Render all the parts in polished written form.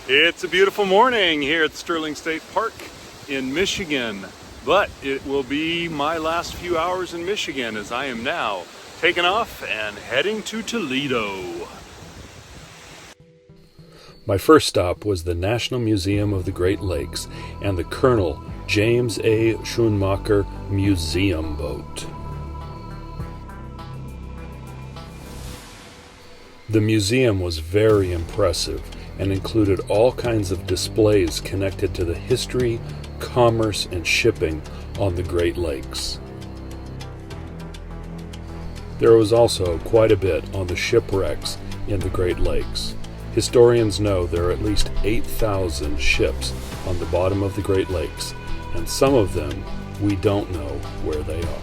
It's a beautiful morning here at Sterling State Park in Michigan, but it will be my last few hours in Michigan as I am now taking off and heading to Toledo. My first stop was the National Museum of the Great Lakes and the Colonel James A. Schoonmaker Museum boat. The museum was very impressive and included all kinds of displays connected to the history, commerce, and shipping on the Great Lakes. There was also quite a bit on the shipwrecks in the Great Lakes. Historians know there are at least 8,000 ships on the bottom of the Great Lakes, and some of them we don't know where they are.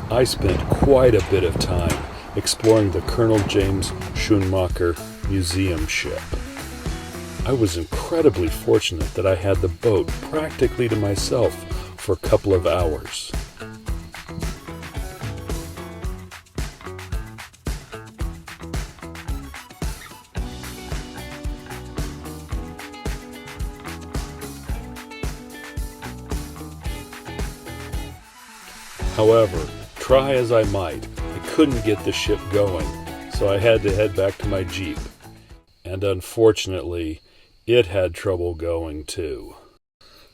I spent quite a bit of time exploring the Colonel James Schoonmaker Museum Ship. I was incredibly fortunate that I had the boat practically to myself for a couple of hours. However, try as I might, I couldn't get the ship going, so I had to head back to my Jeep. And unfortunately, it had trouble going too.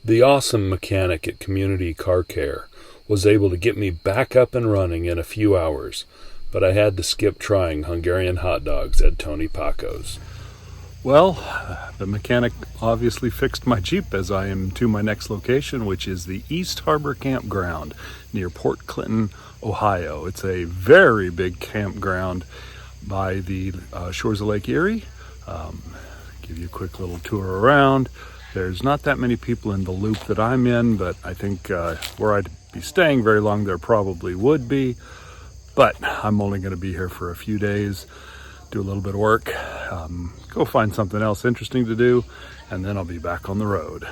The awesome mechanic at Community Car Care was able to get me back up and running in a few hours, but I had to skip trying Hungarian hot dogs at Tony Paco's. Well, the mechanic obviously fixed my Jeep as I am to my next location, which is the East Harbor Campground near Port Clinton, Ohio. It's a very big campground by the shores of Lake Erie. Give you a quick little tour around. There's not that many people in the loop that I'm in, but I think where I'd be staying very long there probably would be. But I'm only going to be here for a few days, do a little bit of work, go find something else interesting to do, and then I'll be back on the road.